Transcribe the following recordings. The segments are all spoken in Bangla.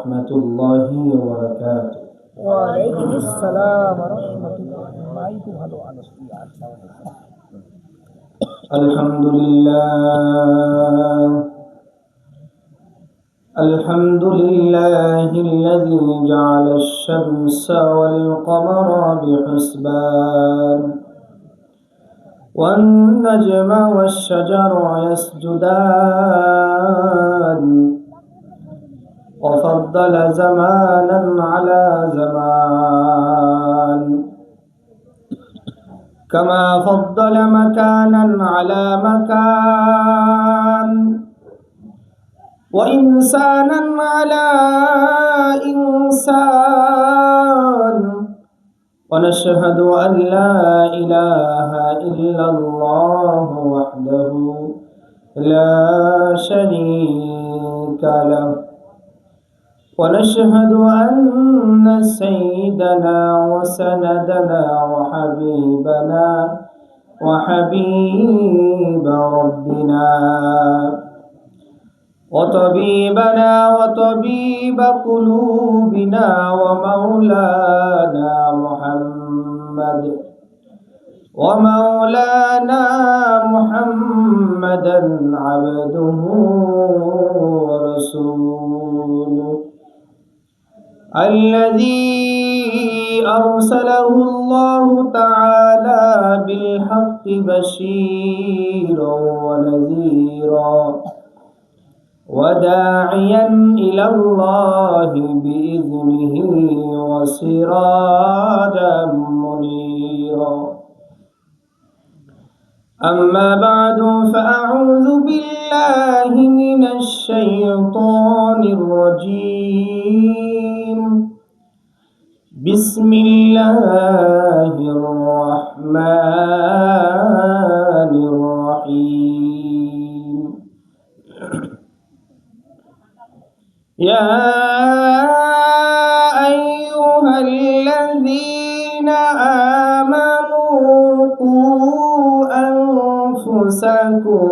ورحمة الله وبركاته. وعليكم السلام ورحمة الله الحمد لله الذي جعل الشمس والقمر بحسبان والنجم والشجر يسجدان وفضل زمانا على زمان كما فضل مكانا على مكان وإنسانا على إنسان ونشهد أن لا إله إلا الله وحده لا شريك له ونشهد أن سيدنا وسندنا وحبيب ربنا وطبيبنا وطبيب قلوبنا ومولانا محمدا عبده ورسوله الذي أرسله الله تعالى بالحق بشيرا ونذيرا وداعيا إلى الله بإذنه وسراجا منيرا. أما بعد فأعوذ بالله من الشيطان الرجيم. بسم الله الرحمن الرحيم. يا أيها الذين آمنوا قوا أنفسكم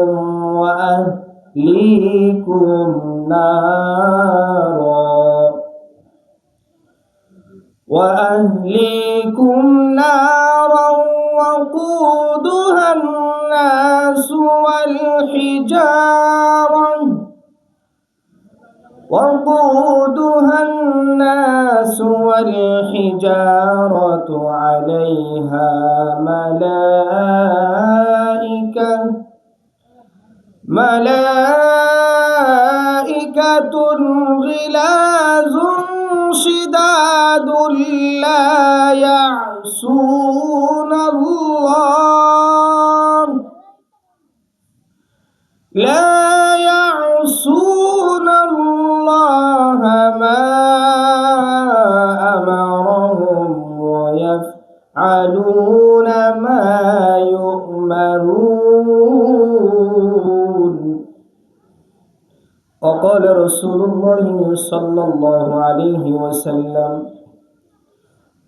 وأهليكم نارا وقودها الناس والحجارة عليها ملائكة غلاظ شداد لا يعصون الله ما أمرهم ويفعلون ما يؤمرون. وقال رسول الله صلى الله عليه وسلم: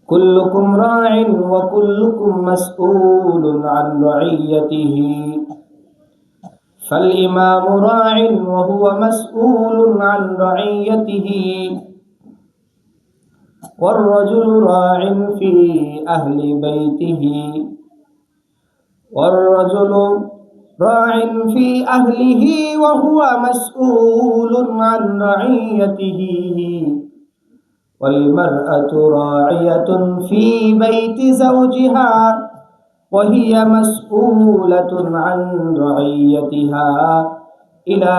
كلكم راع وكلكم مسؤول عن رعيته، فالإمام راع وهو مسؤول عن رعيته، والرجل راع في أهل بيته، وهو مسؤول عن رعيته، والمرأة راعية في بيت زوجها وهي مسؤولة عن رعيتها إلى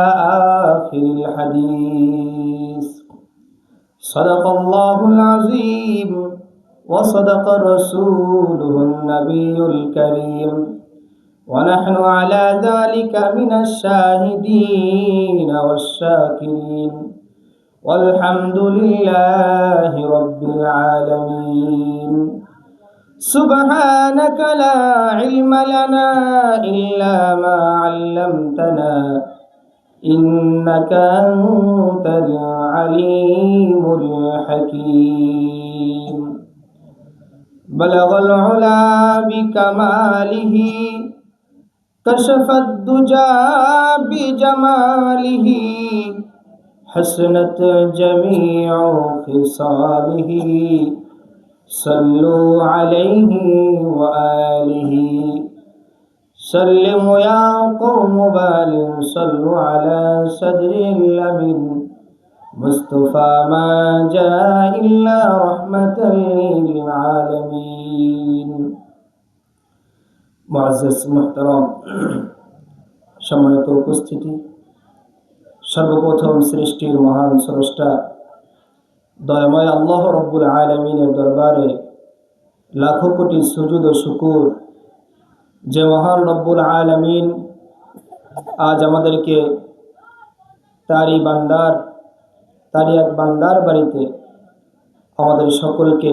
آخر الحديث. صدق الله العظيم وصدق رسوله النبي الكريم، ونحن على ذلك من الشاهدين والشاكرين، والحمد لله رب العالمين. سبحانك لا علم لنا إلا ما علمتنا إنك أنت العليم الحكيم. بلغ العلا بكماله كشف الدجى بجماله حسنت جميع خصاله صلوا عليه وآله سلموا يا قوم بل صلوا على صدر الأمين مصطفى ما جاء إلا رحمة للعالمين মুআজ্জাজ মুহতারাম সম্মানিত উপস্থিতি, সর্বপ্রথম সৃষ্টির মহান স্রষ্টা দয়াময় আল্লাহ রব্বুল আলামিনের দরবারে লাখো কোটি সুজুদ ও শুকুর যে মহান রব্বুল আলামিন আজ আমাদেরকে তারই এক বান্দার বাড়িতে আমাদের সকলকে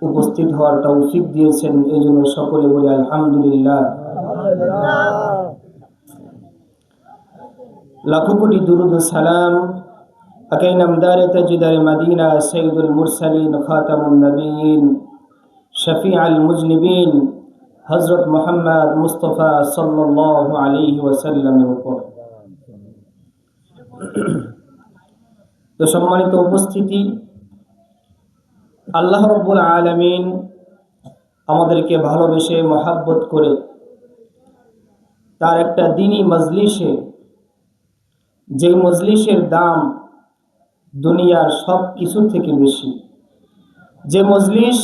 উপস্থিত হওয়ার তৌফিক দিয়েছেন। এই জন্য সকলে বলি আলহামদুলিল্লাহ। লাখো কোটি দুরুদ ও সালাম আকাই নামদারে তাজদার মদিনা সৈয়দুল মুরসালিন খাতামুন নবীন শফিউল মুজনিবিন হযরত মুহাম্মদ মুস্তাফা সাল্লাল্লাহু আলাইহি ওয়াসাল্লামের উপর। তো সম্মানিত উপস্থিতি, আল্লাহ রাব্বুল আলামিন আমাদেরকে ভালোবেসে মহব্বত করে তার একটা দ্বীনি মজলিসে, যে মজলিসের দাম দুনিয়ার সব কিছু থেকে বেশি, যে মজলিস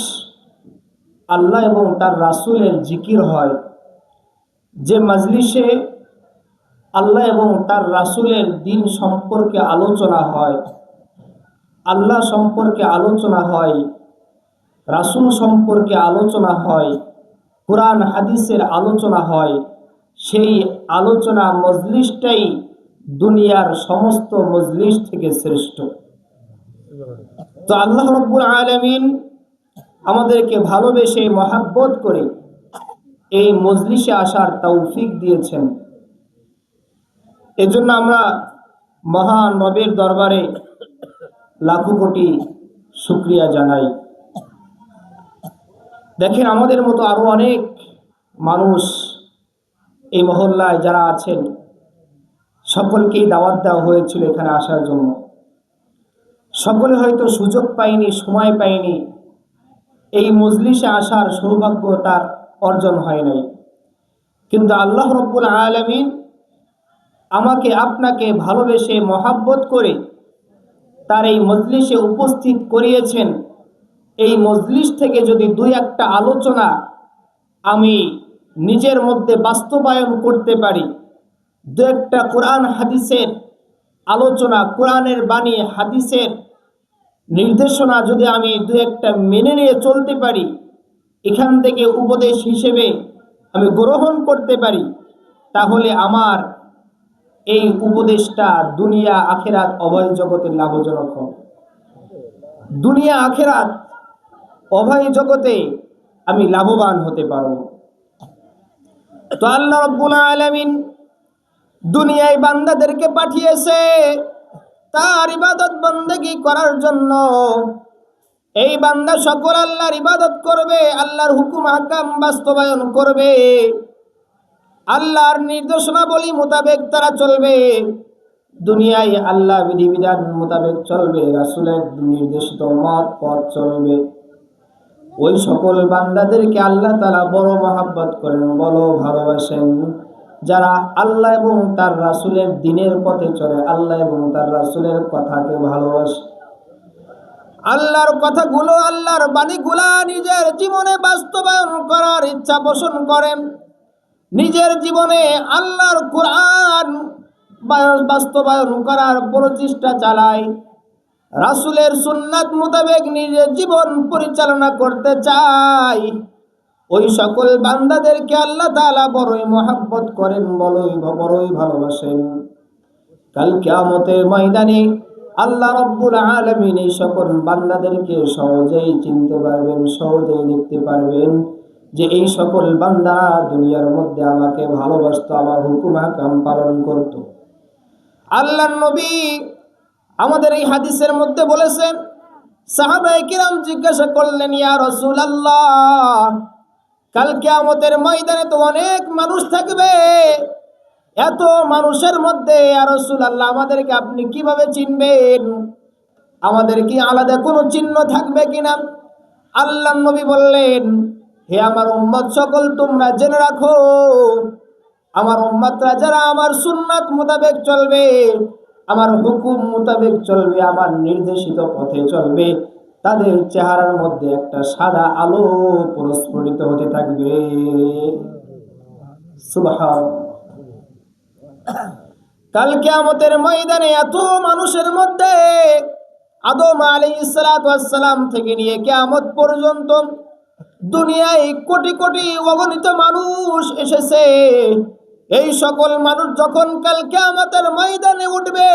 আল্লাহ এবং তার রাসূলের জিকির হয়, যে মজলিসে আল্লাহ এবং তার রাসূলের দ্বীন সম্পর্কে আলোচনা হয়, আল্লাহ সম্পর্কে আলোচনা হয়, রাসূল সম্পর্কে আলোচনা হয়, কোরআন হাদিসের আলোচনা হয়, সেই আলোচনা মজলিসটাই দুনিয়ার সমস্ত মজলিস থেকে শ্রেষ্ঠ। তো আল্লাহ রাব্বুল আলামিন আমাদেরকে ভালোবেসে মহব্বত করে এই মজলিসে আসার তৌফিক দিয়েছেন। এজন্য আমরা মহান রবের দরবারে লাখো কোটি শুকরিয়া জানাই। দেখেন, আমাদের মতো আরো অনেক মানুষ এই মহল্লায় যারা আছেন সকলকেই দাওয়াত দেওয়া হয়েছিল এখানে আসার জন্য। সকলে হয়তো সুযোগ পায়নি, সময় পায়নি, এই মজলিসে আসার সৌভাগ্য তার অর্জন হয় নাই। কিন্তু আল্লাহ রাব্বুল আলামিন আমাকে আপনাকে ভালোবেসে মহব্বত করে তার এই মজলিসে উপস্থিত করিয়েছেন। এই মজলিস থেকে যদি দুই একটা আলোচনা আমি নিজের মধ্যে বাস্তবায়ন করতে পারি, দু একটা কোরআন হাদিসের আলোচনা, কোরআনের বাণী, হাদিসের নির্দেশনা যদি আমি দু একটা মেনে নিয়ে চলতে পারি, এখান থেকে উপদেশ হিসেবে আমি গ্রহণ করতে পারি, তাহলে আমার এই উপদেশটা দুনিয়া আখিরাত উভয় জগতের লাভজনক হবে। দুনিয়া আখিরাত উভয় জগতে আমি লাভবান হতে পারব। তো আল্লাহ রাব্বুল আলামিন দুনিয়ায় বান্দাদেরকে পাঠিয়েছে তার ইবাদত বন্দেগী করার জন্য। এই বান্দা সকল আল্লাহর ইবাদত করবে, আল্লাহর হুকুম আহকাম বাস্তবায়ন করবে, আল্লাহর নির্দেশনাবলী মোতাবেক তারা চলবে, দুনিয়ায় আল্লাহ বিধিবিধান মোতাবেক চলবে, রাসূলের নির্দেশিত পথ চলবে। ওই সকল বান্দাদেরকে আল্লাহ তাআলা বড় মহব্বত করেন, বড় ভালোবাসেন, যারা আল্লাহ এবং তার রাসূলের দ্বীনের পথে চলে, আল্লাহ এবং তার রাসূলের কথাকে ভালোবাসে, আল্লাহর কথাগুলো, আল্লাহর বাণীগুলা নিজের জীবনে বাস্তবায়ন করার ইচ্ছা পোষণ করেন, নিজের জীবনে আল্লাহর কোরআন বাস্তবায়ন করার প্রচেষ্টা চালায়, রাসূলের সুন্নাত মোতাবেক নিজের জীবন পরিচালনা করতে চায়। ওই সকল বান্দাদেরকে আল্লাহ তাআলা বড়ই মহব্বত করেন, বড়ই ভালোবাসেন। কাল কিয়ামতের ময়দানে আল্লাহ রাব্বুল আলামিন এই সকল বান্দাদেরকে সহজেই চিনতে পারবেন, সহজেই দেখতে পারবেন যে এই সকল বান্দা দুনিয়ার মধ্যে আমাকে ভালোবাসতো, আমার হুকুম আহকাম পালন করত। আল্লাহর নবী আমাদের এই হাদিসের মধ্যে বলেছেন, সাহাবায়ে কিরাম জিজ্ঞাসা করলেন, ইয়া রাসূলুল্লাহ, কাল কিয়ামতের ময়দানে তো অনেক মানুষ থাকবে, এত মানুষের মধ্যে ইয়া রাসূলুল্লাহ আমাদেরকে আপনি কিভাবে চিনবেন? আমাদের কি আলাদা কোনো চিহ্ন থাকবে কিনা? আল্লাহর নবী বললেন, হে আমার উম্মত সকল, তোমরা জেনে রাখো, আমার উম্মতরা যারা আমার সুন্নাত মোতাবেক চলবে, আমার হুকুম মোতাবেক চলবে, আমার নির্দেশিত পথে চলবে, তাদের চেহারার মধ্যে একটা সাদা আলো প্রস্ফুটিত হতে থাকবে। সুবহানাল্লাহ। কাল কিয়ামতের ময়দানে এত মানুষের মধ্যে আদম আলাইহিস সালাতু ওয়াস সালাম থেকে নিয়ে কিয়ামত পর্যন্ত দুনিয়ায় কোটি কোটি অগণিত মানুষ এসেছে। এই সকল মানুষ যখন কাল কিয়ামতের ময়দানে উঠবে,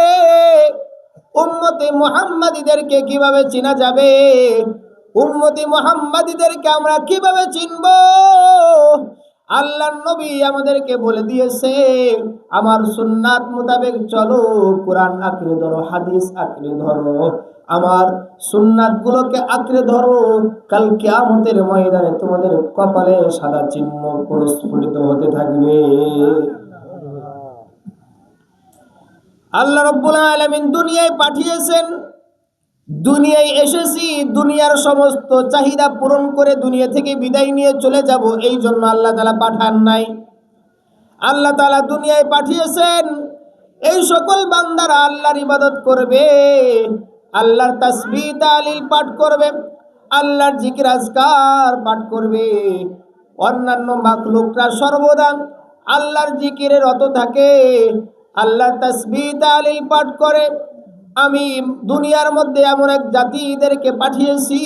উম্মতে মুহাম্মাদীদেরকে কিভাবে চেনা যাবে? উম্মতে মুহাম্মাদীদেরকে আমরা কিভাবে চিনব? আল্লাহর নবী আমাদেরকে বলে দিয়েছে, আমার সুন্নাত মোতাবেক চলো, কোরআন আঁকড়ে ধরো, হাদিস আঁকড়ে ধরো, আমার সুন্নাত গুলোকে আঁকড়ে ধরো, কাল কিয়ামতের ময়দানে তোমাদের কপালে সাদা চিহ্ন প্রস্ফুটিত হতে থাকবে। আল্লাহ রাব্বুল আলামিন দুনিয়ায় পাঠিয়েছেন, দুনিয়ায় এসেছি দুনিয়ার সমস্ত চাহিদা পূরণ করে দুনিয়া থেকে বিদায় নিয়ে চলে যাব, এই জন্য আল্লাহ তাআলা পাঠান নাই। আল্লাহ তাআলা দুনিয়ায় পাঠিয়েছেন এই সকল বান্দারা আল্লাহর ইবাদত করবে, আল্লাহর তাসবিহ তাহলিল পাঠ করবে, আল্লাহর জিকির আজকার পাঠ করবে। অন্যান্য মাখলুকরা সর্বদা আল্লাহর জিকিরে রত থাকে, আল্লাহর তাসবিহ তাহলিল পাঠ করে। আমি দুনিয়ার মধ্যে এমন এক জাতিদেরকে পাঠিয়েছি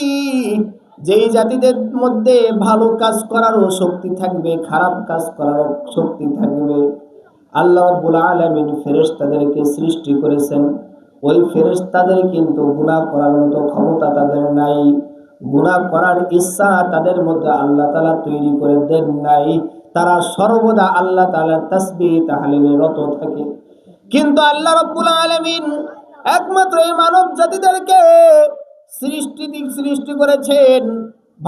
যেই জাতিদের মধ্যে ভালো কাজ করারও শক্তি থাকবে, খারাপ কাজ করারও শক্তি থাকবে। আল্লাহ রাব্বুল আলামিন ফেরেশতাদেরকে সৃষ্টি করেছেন, ওই ফেরেশতাদের কিন্তু গুনাহ করার মতো ক্ষমতা তাদের নাই, গুনাহ করার ইচ্ছা তাদের মধ্যে আল্লাহ তাআলা তৈরি করে দেন নাই। তারা সর্বদা আল্লাহ তাআলার তাসবিহ তাহলিলে রত থাকে। কিন্তু আল্লাহ রাব্বুল আলামিন একমাত্র এই মানব জাতিদেরকে সৃষ্টি করেছেন,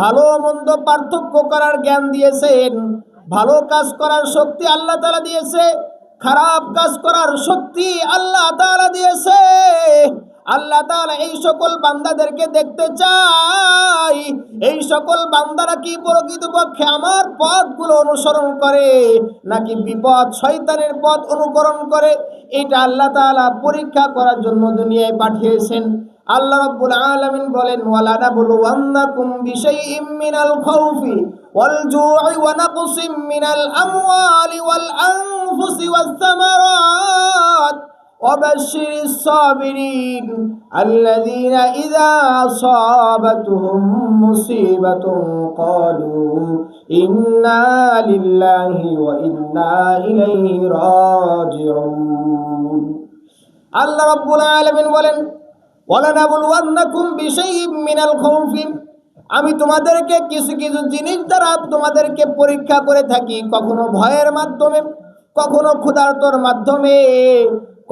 ভালো মন্দ পার্থক্য করার জ্ঞান দিয়েছেন, ভালো কাজ করার শক্তি আল্লাহ তাআলা দিয়েছে, খারাপ কাজ করার শক্তি আল্লাহ তাআলা দিয়েছে। আল্লাহ তাআলা এই সকল বান্দাদেরকে দেখতে চাই, এই সকল বান্দারা কি প্রকৃতপক্ষে আমার পথগুলো অনুসরণ করে নাকি বিপদ শয়তানের পথ অনুকরণ করে। এটা আল্লাহ তাআলা পরীক্ষা করার জন্য দুনিয়ায় পাঠিয়েছেন। আল্লাহ রাব্বুল আলামিন বলেন, ওয়ালা নাবলুওয়ান্নাকুম বিশাইইম মিনাল খাউফি ওয়াল জু'i ওয়া নাকসিম মিনাল আমওয়ালি ওয়াল আনফুসি ওয়াস সামারাত وبشر الصابرين الذين إذا أصابتهم مصيبة قالوا إنا لله وإنا إليه راجعون। আল্লাহ রাব্বুল আলামিন বলেন, ওয়ালানাবলুওয়ান্নাকুম বিশাইইম মিনাল খাউফি, আমি তোমাদেরকে কিছু কিছু জিনিস দ্বারা তোমাদেরকে পরীক্ষা করে থাকি, কখনো ভয়ের মাধ্যমে, কখনো ক্ষুধার্তর মাধ্যমে,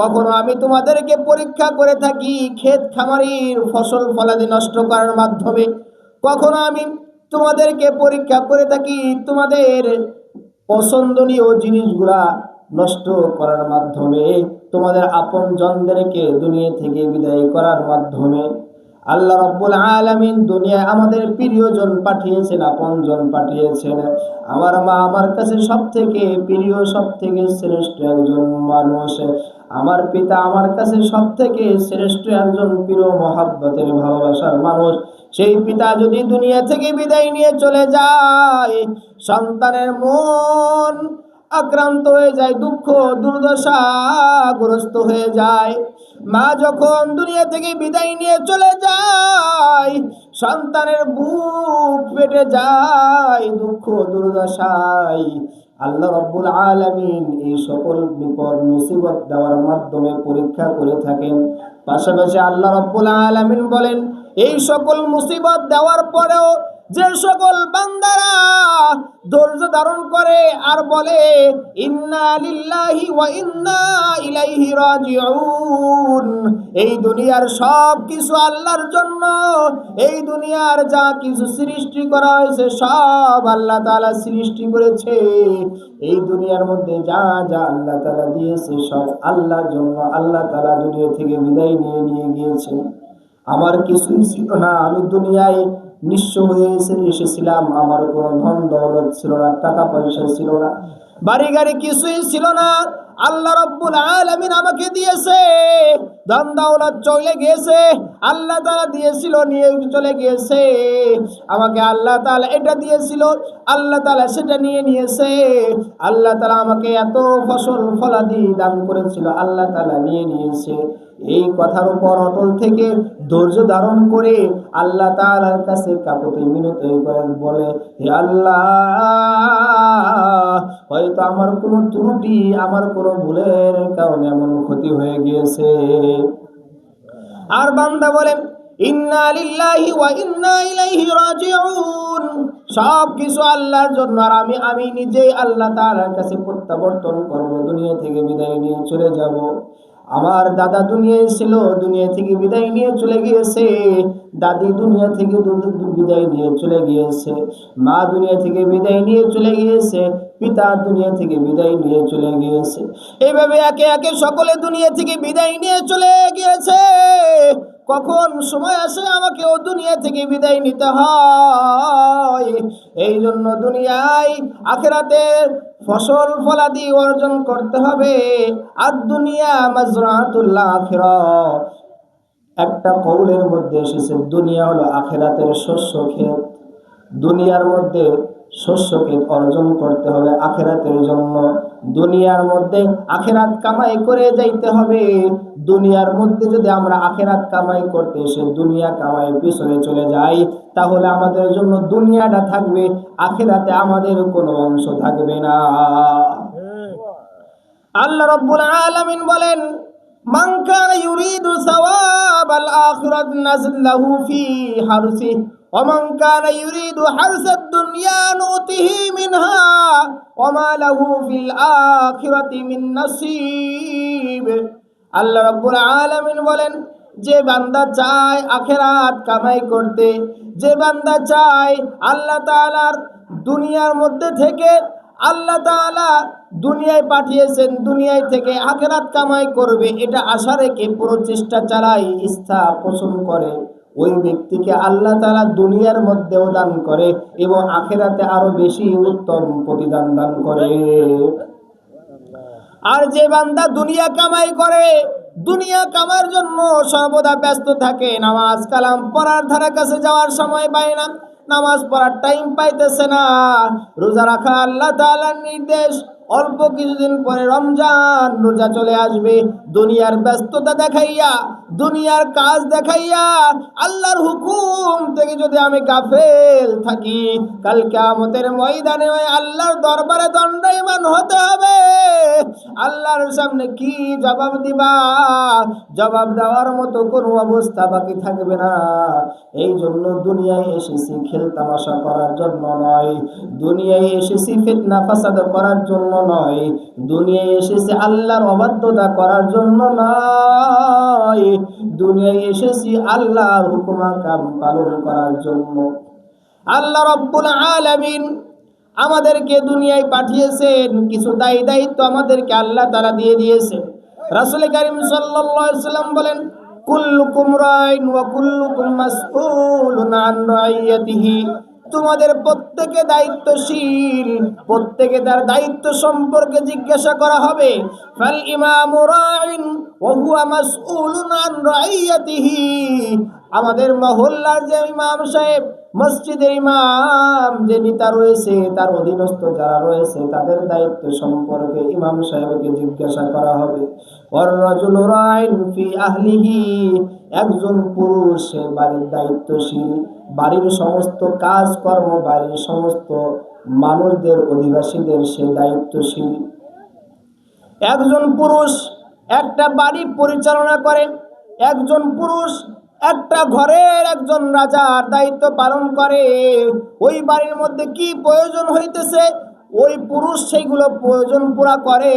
কখনো আমি তোমাদেরকে পরীক্ষা করে থাকি ক্ষেত খামারির ফসল ফলাদি নষ্ট করার মাধ্যমে, কখনো আমি তোমাদেরকে পরীক্ষা করে থাকি তোমাদের পছন্দনীয় জিনিসগুলা নষ্ট করার মাধ্যমে, তোমাদের আপন জনদেরকে দুনিয়া থেকে বিদায় করার মাধ্যমে। আল্লাহ রাব্বুল আলামিন দুনিয়ায় আমাদের প্রিয়জন পাঠিয়েছেন, আপনজন পাঠিয়েছেন। আমার মা আমার কাছে সবথেকে প্রিয়, সবথেকে শ্রেষ্ঠ একজন মানুষ। আমার পিতা আমার কাছে সবথেকে শ্রেষ্ঠ একজন প্রিয় মহব্বতের ভালোবাসার মানুষ। সেই পিতা যদি দুনিয়া থেকে বিদায় নিয়ে চলে যায়, সন্তানের মন আক্রান্ত হয়ে যায়, দুঃখ দুর্দশাগ্রস্ত হয়ে যায়। মা যখন দুনিয়া থেকে বিদায় নিয়ে চলে যায়, সন্তানের বুক ফেটে যায় দুঃখ দুর্দশায়। আল্লাহ রাব্বুল আলামিন এই সকল বিপদ মুসিবত দেওয়ার মাধ্যমে পরীক্ষা করে থাকেন। পাশাপাশি আল্লাহ রাব্বুল আলামিন বলেন, এই সকল মুসিবত দেওয়ার পরেও যে সকল বান্দারা ধৈর্য ধারণ করে আর বলে ইন্না লিল্লাহি ওয়া ইন্না ইলাইহি রাজিউন, এই দুনিয়ার সব কিছু আল্লাহর জন্য, এই দুনিয়ার যা কিছু সৃষ্টি করা হয়েছে সব আল্লাহ তাআলা সৃষ্টি করেছে, এই দুনিয়ার মধ্যে যা যা আল্লাহ তাআলা দিয়েছে সব আল্লাহর জন্য, আল্লাহ তাআলা দুনিয়া থেকে বিদায় নিয়ে গিয়েছেন। আমার কিছুই ছিল না, আমি দুনিয়ায় নিঃস্ব হয়ে এসেছিলাম, আমার কোনো ধন দৌলত ছিল না, টাকা পয়সা ছিল না, বাড়ি গাড়ি কিছুই ছিল না, আল্লাহ রাব্বুল আলামিন আমাকে দিয়েছে। ধন দৌলত চলে গিয়েছে, আল্লাহ তাআলা দিয়েছিল, নিয়ে চলে গিয়েছে। আমাকে আল্লাহ তাআলা এটা দিয়েছিল, আল্লাহ তাআলা সেটা নিয়ে নিয়েছে। আল্লাহ তাআলা আমাকে এত ফসল ফলাদি দান করেছিল, আল্লাহ তাআলা নিয়ে নিয়েছে। এই কথার উপর অটল থেকে ধৈর্য ধারণ করে আল্লাহ তাআলার কাছে কাকুতি মিনতি করে বলে, হে আল্লাহ, হয়তো আমার কোনো ত্রুটি, আমার কোনো ভুলের কারণে এমন ক্ষতি হয়ে গিয়েছে। আর বান্দা বলে ইন্না লিল্লাহি ওয়া ইন্না ইলাইহি রাজিউন, সব কিছু আল্লাহর জন্য, আর আমি নিজেই আল্লাহ তাআলার কাছে প্রত্যাবর্তন করব, দুনিয়া থেকে বিদায় নিয়ে চলে যাব। আমার দাদা দুনিয়ায় ছিল, দুনিয়া থেকে বিদায় নিয়ে চলে গিয়েছে। দাদি দুনিয়া থেকে বিদায় নিয়ে চলে গিয়েছে। মা দুনিয়া থেকে বিদায় নিয়ে চলে গিয়েছে। পিতা দুনিয়া থেকে বিদায় নিয়ে চলে গিয়েছে। এইভাবে একে একে সকলে দুনিয়া থেকে বিদায় নিয়ে চলে গিয়েছে। কখন সময় আসে আমাকেও দুনিয়া থেকে বিদায় নিতে হয়। এই জন্য দুনিয়ায় আখিরাতের ফসল ফলাদি অর্জন করতে হবে। আর দুনিয়া মাজরাতুল আখিরাহ, একটা কওলের মধ্যে এসেছে দুনিয়া হলো আখিরাতের শস্য ক্ষেত। দুনিয়ার মধ্যে শস্য ক্ষেত অর্জন করতে হবে আখিরাতের জন্য। দুনিয়ার মধ্যে আখিরাত কামাই করে যাইতে হবে। দুনিয়ার মধ্যে যদি আমরা আখিরাত কামাই করতে এসে দুনিয়া কামাই পিছনে চলে যাই, তাহলে আমাদের জন্য দুনিয়াটা থাকবে, আখিরাতে আমাদের কোনো অংশ থাকবে না। আল্লাহ রাব্বুল আলামিন বলেন, মান কানা ইউরিদু সাওয়াবাল আখিরাতি নাযিদ লাহু ফি হারসিহি ওয়া মান কানা ইউরিদু হারসাদ দুনিয়া নুতিহি মিনহা ওয়া মা লাহু ফিল আখিরাতি মিন নাসিব। আল্লাহ রাব্বুল আলামিন বলেন, যে বান্দা চায় আখিরাত কামাই করতে, যে বান্দা চায় আল্লাহ তাআলার দুনিয়ার মধ্যে থেকে, আল্লাহ তাআলা দুনিয়ায় পাঠিয়েছেন, দুনিয়ায় থেকে আখিরাত কামাই করবে, এটা আশা রেখে প্রচেষ্টা চালায়, ইচ্ছা পোষণ করে, ওই ব্যক্তিকে আল্লাহ তাআলা দুনিয়ার মধ্যেও দান করে এবং আখিরাতে আরো বেশি উত্তম প্রতিদান দান করে। আর যে বান্দা দুনিয়া কামাই করে, দুনিয়া কামার জন্য সর্বদা ব্যস্ত থাকে, নামাজ কালাম পড়ার ধারে কাছে যাওয়ার সময় পায় না, নামাজ পড়ার টাইম পাইতেছে না, রোজা রাখা আল্লাহ তাআলার নির্দেশ, অল্প কিছুদিন পরে রমজান, রোজা চলে আসবে, দুনিয়ার ব্যস্ততা দেখাইয়া, দুনিয়ার কাজ দেখাইয়া আল্লাহর হুকুম থেকে যদি আমি গাফেল থাকি, কাল কিয়ামতের ময়দানে ওই আল্লাহর দরবারে দণ্ডায়মান হতে হবে। আল্লাহর সামনে কি জবাব দিবা? জবাব দেওয়ার মতো কোনো অবস্থা বাকি থাকবে না। এই জন্য দুনিয়ায় এসেছি খেলতামাশা করার জন্য নয়, দুনিয়ায় এসেছি ফিতনা ফাসাদ করার জন্য নয়, দুনিয়ায় এসেছি আল্লাহর অবাধ্যতা করার জন্য নয়, দুনিয়ায় এসেছি আল্লাহর হুকুম আহকাম পালন করার জন্য। আল্লাহ রাব্বুল আলামিন আমাদেরকে দুনিয়ায় পাঠিয়েছেন, কিছু দায়িত্ব আমাদেরকে আল্লাহ তাআলা দিয়ে দিয়েছেন। রাসূল কারীম সাল্লাল্লাহু আলাইহি ওয়াসাল্লাম বলেন, কুল্লুকুম রাইন ওয়া কুল্লুকুম মাসউলুন আন রাইয়াতিহি, তোমাদের প্রত্যেকে দায়িত্বশীল, প্রত্যেকে তার দায়িত্ব সম্পর্কে জিজ্ঞাসা করা হবে। ফাল ইমামু রাইন ওয়া হুয়া মাসউলুন আন রাইয়াতিহি, আমাদের মহল্লার যে ইমাম সাহেব, মসজিদের ইমাম যে নেতা রয়েছে, তার অধীনস্থ যারা রয়েছে, তাদের দায়িত্ব সম্পর্কে ইমাম সাহেবকে জিজ্ঞাসা করা হবে। ওয়ার রাজুলু রাইন ফি আহলিহি, একজন পুরুষ সে বাড়ির দায়িত্বশীল, বাড়ির সমস্ত কাজকর্ম, বাড়ির সমস্ত মানুষদের, অধিবাসীদের সে দায়িত্বশীল। একজন পুরুষ একটা বাড়ি পরিচালনা করে, একজন পুরুষ একটা ঘরের একজন রাজার দায়িত্ব পালন করে, ওই বাড়ির মধ্যে কি প্রয়োজন হইতেছে ওই পুরুষ সেইগুলো প্রয়োজন পুরা করে।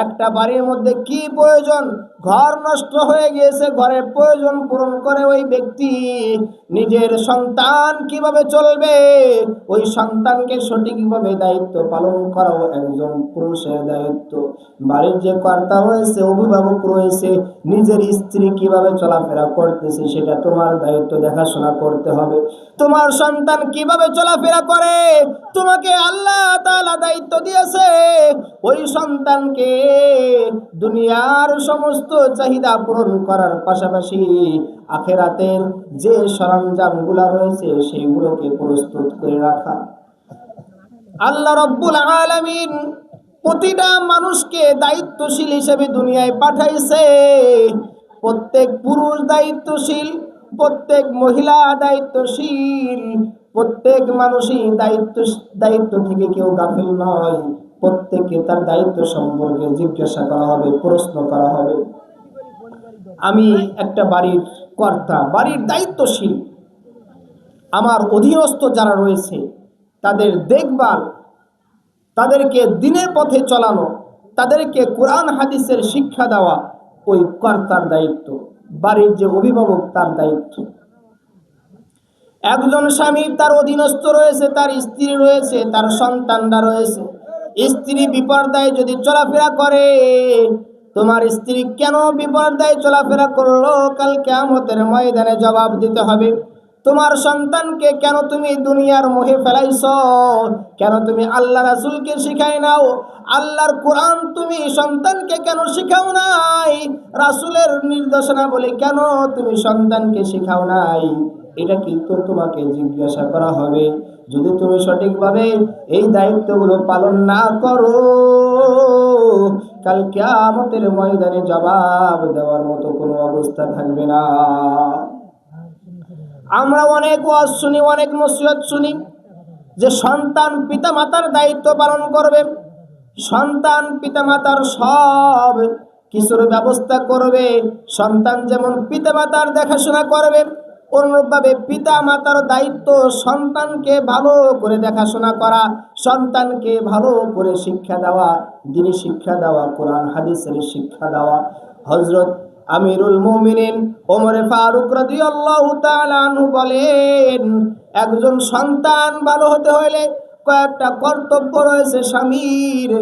একটা বাড়ির মধ্যে কি প্রয়োজন, ঘর নষ্ট হয়ে গিয়েছে, ঘরের প্রয়োজন পূরণ করে ওই ব্যক্তি। নিজের সন্তান কিভাবে চলবে, ওই সন্তানকে সঠিকভাবে দায়িত্ব পালন করাও একজন পুরুষের দায়িত্ব। বাড়ির যে কর্তা রয়েছে, অভিভাবক রয়েছে, নিজের স্ত্রী কিভাবে চলাফেরা করতেছে সেটা তোমার দায়িত্ব, দেখাশোনা করতে হবে। তোমার সন্তান কিভাবে চলাফেরা করে তোমাকে আল্লাহ তাআলা দায়িত্ব দিয়েছে। ওই সন্তানকে দুনিয়ার সমস্ত চাহিদা পূরণ করার পাশাপাশি আখিরাতের যে সরঞ্জামগুলো রয়েছে সেইগুলোকে প্রস্তুত করে রাখা। আল্লাহ রাব্বুল আলামিন প্রতিটা মানুষকে দায়িত্বশীল হিসেবে দুনিয়ায় পাঠাইছে। প্রত্যেক পুরুষ দায়িত্বশীল, প্রত্যেক মহিলা দায়িত্বশীল, প্রত্যেক মানুষই দায়িত্ব থেকে কেউ গাফিল নয়। প্রত্যেককে তার দায়িত্ব সম্পর্কে জিজ্ঞাসা করা হবে, প্রশ্ন করা হবে। আমি একটা বাড়ির কর্তা, বাড়ির দায়িত্বশীল, আমার অধীনস্থ যারা রয়েছে তাদের দেখভাল, তাদেরকে দিনের পথে চলানো, তাদেরকে কোরআন হাদিসের শিক্ষা দেওয়া ওই কর্তার দায়িত্ব। বাড়ির যে অভিভাবক তার দায়িত্ব। একজন স্বামী, তার অধীনস্থ রয়েছে, তার স্ত্রী রয়েছে, তার সন্তানরা রয়েছে। স্ত্রী বিপর্দায় যদি চলাফেরা করে, তোমার স্ত্রী কেন বিপর্দায় চলাফেরা করলো কাল কিয়ামতের ময়দানে জবাব দিতে হবে। তোমার সন্তানকে কেন তুমি দুনিয়ার মোহে ফেলাইছো, কেন তুমি আল্লাহ রাসূলকে শিখাই নাও, আল্লাহর কোরআন তুমি সন্তানকে কেন শিখাও নাই, রাসূলের নির্দেশনা বলে কেন তুমি সন্তানকে শিখাও নাই, এটা কিন্তু তোমাকে জিজ্ঞাসা করা হবে। যদি তুমি সঠিকভাবে এই দায়িত্বগুলো পালন না করো, কাল কিয়ামতের ময়দানে জবাব দেওয়ার মতো কোনো অবস্থা থাকবে না। আমরা অনেক ওয়াজ শুনি, অনেক নসিহত শুনি যে সন্তান পিতামাতার দায়িত্ব পালন করবে, সন্তান পিতামাতার সব কিছুর ব্যবস্থা করবে, সন্তান যেমন পিতামাতার দেখাশোনা করবে অনুরূপভাবে পিতামাতার দায়িত্ব সন্তানকে ভালো করে দেখাশোনা করা, সন্তানকে ভালো করে শিক্ষা দেওয়া, দ্বীনি শিক্ষা দেওয়া, কোরআন হাদিসের শিক্ষা দেওয়া। হযরত আমিরুল মুমিনিন ওমর ফারুক রাদিয়াল্লাহু তাআলা আনহু বলেন, একজন সন্তান ভালো হতে হলে কয়েকটা কর্তব্য রয়েছে স্বামীর।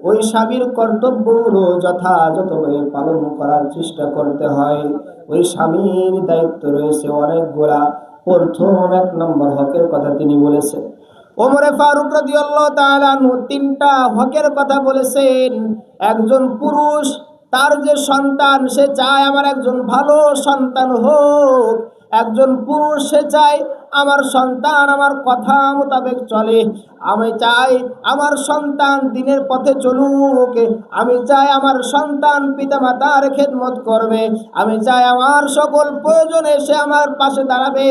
ওই স্বামীর কর্তব্যগুলো যথাযথভাবে পালন করার চেষ্টা করতে হয়। ওই স্বামীর দায়িত্ব রয়েছে অনেকগুলা। প্রথম 1 নম্বর হকের কথা তিনি বলেছেন। ওমর ফারুক রাদিয়াল্লাহু তাআলা আনহু 3টা হকের কথা বলেছেন। একজন পুরুষ, তার যে সন্তান, সে চায় আমার একজন ভালো সন্তান হোক। একজন পুরুষ সে চায় আমার সন্তান আমার কথা মোতাবেক চলে। আমি চাই আমার সন্তান দ্বীনের পথে চলুক। আমি চাই আমার সন্তান পিতামাতার খেদমত করবে। আমি চাই আমার সকল প্রয়োজনে সে আমার পাশে দাঁড়াবে।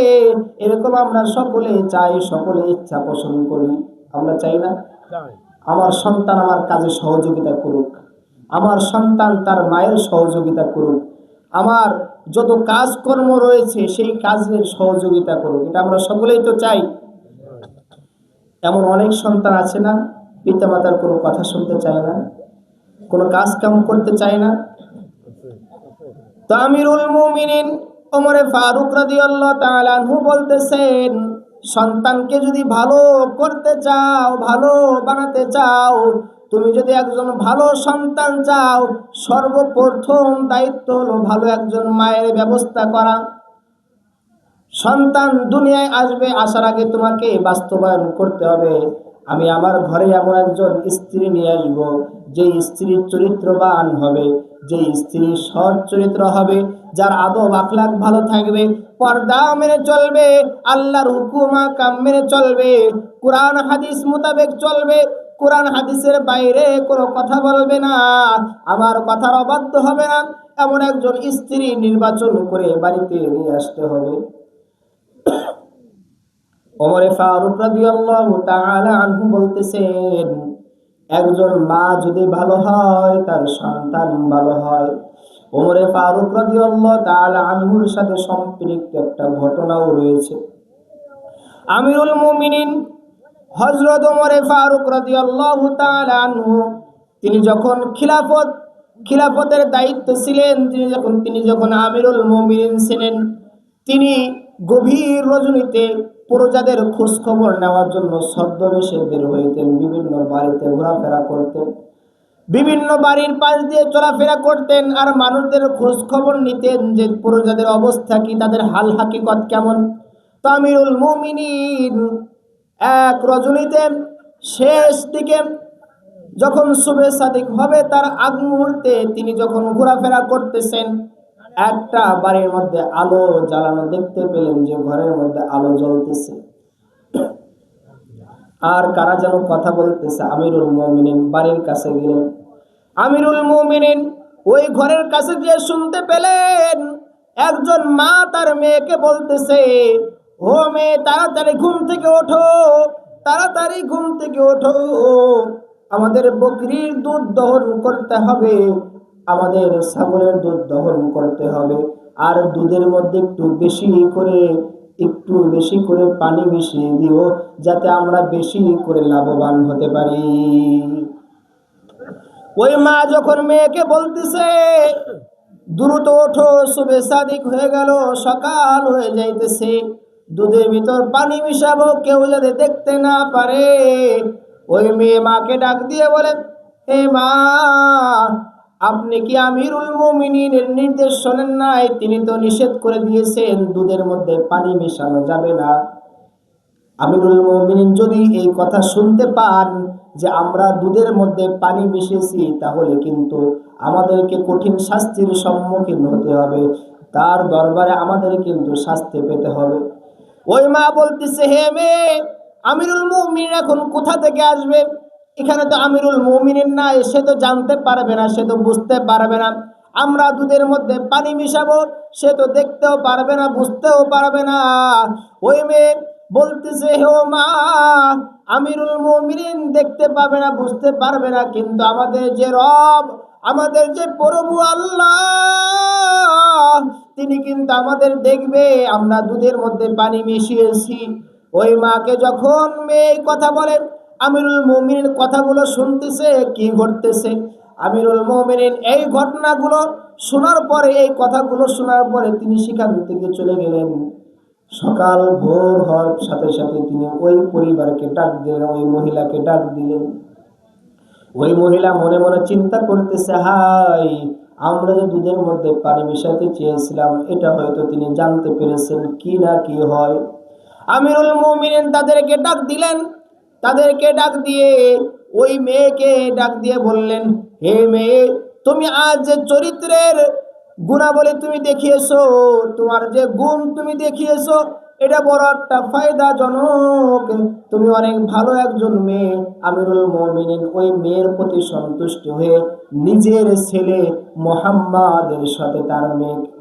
এরকম আমরা সকলে চাই, সকলে ইচ্ছা পোষণ করি। আমরা চাই না আমার সন্তান আমার কাজে সহযোগিতা করুক, আমার সন্তান তার মায়ের সহযোগিতা করুক, আমার যত কাজকর্ম রয়েছে সেই কাজের সহযোগিতা করুক। এটা আমরা সকলেই তো চাই। এমন অনেক সন্তান আছে না, পিতামাতার কোনো কথা শুনতে চায় না, কোনো কাজ কাম করতে চায় না। তো আমিরুল মুমিনিন ওমর ফারুক রাদিয়াল্লাহু তাআলা আনহু বলতেছেন, সন্তানকে যদি ভালো করতে চাও, ভালো বানাতে চাও, তুমি যদি একজন ভালো সন্তান চাও, সর্বপ্রথম দায়িত্ব হলো ভালো একজন মায়ের ব্যবস্থা করা। সন্তান দুনিয়ায় আসবে, আসার আগে তোমাকে বাস্তবায়ন করতে হবে, আমি আমার ঘরে এমন একজন স্ত্রী নিয়ে আসব, যে স্ত্রীর চরিত্রবান হবে, যে স্ত্রী সৎ চরিত্র হবে, যার আদব আখলাক ভালো থাকবে, পর্দা মেনে চলবে, আল্লাহর হুকুম আহকাম মেনে চলবে, কোরআন হাদিস মোতাবেক চলবে, কোরআন হাদিসের বাইরে কোনো কথা বলবে না, আমার কথার অবাধ্য হবে না, এমন একজন স্ত্রী নির্বাচন করে বাড়িতে নিয়ে আসতে হবে। ওমর ফারুক রাদিয়াল্লাহু তাআলা আনহু বলতেছেন, একজন মা যদি ভালো হয় তার সন্তান ভালো হয়, ওমরে ফারুক রাদিয়াল্লাহু তাআলা আনহুর সাথে সম্পৃক্ত একটা ঘটনাও রয়েছে। আমিরুল মুমিনিন হযরত ওমরে ফারুক রাদিয়াল্লাহু তাআলা আনহু তিনি যখন খিলাফতের দায়িত্ব ছিলেন, তিনি যখন আমিরুল মুমিনিন ছিলেন, তিনি গভীর রজনীতে প্রজাদের খোঁজ খবর নেওয়ার জন্য ছদ্মবেশে বের হইতেন, বিভিন্ন বাড়িতে ঘোরাফেরা করতেন, বিভিন্ন বাড়ির পাশ দিয়ে চলাফেরা করতেন আর মানুষদের খোঁজ খবর নিতেন যে প্রজাদের অবস্থা কি, তাদের হাল হাকিকত কেমন। তো আমিরুল মুমিনিন এক রজনীতে শেষ দিকে যখন শুভে সাদিক হবে তার আগ মুহূর্তে তিনি যখন ঘোরাফেরা করতেছেন, একটা বাড়ির মধ্যে আলো জ্বালানো দেখতে পেলেন, যে ঘরের মধ্যে আলো জ্বলতেছে আর কারা যেন কথা বলতেছে। আমিরুল মুমিনিন বাড়ির কাছে গেলেন। আমিরুল মুমিনিন ওই ঘরের কাছে গিয়ে শুনতে পেলেন একজন মা তার মেয়েকে বলতেছে, ও মেয়ে, তাড়াতাড়ি ঘুম থেকে ওঠো, তাড়াতাড়ি ঘুম থেকে ওঠো, আমাদের বকরির দুধ দহন করতে হবে, আমাদের ছাগলের দুধ দহন করতে হবে, আর দুধের মধ্যে একটু বেশি করে পানি মিশিয়ে দিও, যাতে আমরা বেশি করে লাভবান হতে পারি। ওই মা যখন মেয়েকে বলতেছে দ্রুত ওঠো, শুভে সাদিক হয়ে গেল, সকাল হয়ে যাইতেছে, দুধের ভিতর পানি মিশাবো কেউ যাতে দেখতে না পারে, ওই মেয়ে মাকে ডাক দিয়ে বলেন, হে মা, আপনি কি আমিরুল মুমিনিনের নির্দেশ শোনেন নাই? তিনি তো নিষেধ করে দিয়েছেন দুধের মধ্যে পানি মেশানো যাবে না। আমিরুল মুমিনিন যদি এই কথা শুনতে পান যে আমরা দুধের মধ্যে পানি মিশিয়েছি, তাহলে কিন্তু আমাদেরকে কঠিন শাস্তির সম্মুখীন হতে হবে, তার দরবারে আমাদের কিন্তু শাস্তি পেতে হবে। ওই মা বলতেছে, হে মেয়ে, আমিরুল মুমিনিন এখন কোথা থেকে আসবে? এখানে তো আমিরুল মুমিনিন নাই, সে তো জানতে পারবে না, সে তো বুঝতে পারবে না আমরা দুধের মধ্যে পানি মিশাবো, সে তো দেখতেও পারবে না, বুঝতেও পারবে না। ওই মেয়ে বলতেছে, হে মা, আমিরুল মুমিনিন দেখতে পাবে না, বুঝতে পারবে না, কিন্তু আমাদের যে রব, আমাদের যে প্রভু আল্লাহ, তিনি কিন্তু আমাদের দেখবে আমরা দুধের মধ্যে পানি মিশিয়েছি। ওই মাকে যখন মেয়ে কথা বলে, আমিরুল মুমিনিন কথাগুলো শুনতেছে, কি ঘটতেছে। আমিরুল মুমিনিন এই ঘটনাগুলো শোনার পরে, এই কথাগুলো শোনার পরে তিনি সেখান থেকে চলে গেলেন। সকাল ভোর হওয়ার সাথে সাথে তিনি ওই পরিবারকে ডাক দিলেন, ওই মহিলাকে ডাক দিলেন। ওই মহিলা মনে মনে চিন্তা করতেছে, হাই, আমরা যে দুধের মধ্যে পানি মিশাতে চেয়েছিলাম, এটা হয়তো তিনি জানতে পেরেছেন, কি না কি হয়। আমিরুল মুমিনিন তাদেরকে ডাক দিলেন, তাদেরকে ডাক দিয়ে ওই মেয়েকে ডাক দিয়ে বললেন, হে মেয়ে, তুমি আজ যে চরিত্রের গুণাবলী তুমি দেখিয়েছো, তোমার যে গুণ তুমি দেখিয়েছো, এটা বড় একটা ফায়দাজনক, তুমি অনেক ভালো একজন মেয়ে। আমিরুল মুমিনিন ওই মেয়ের প্রতি সন্তুষ্ট হয়ে নিজের ছেলে মুহাম্মাদের সাথে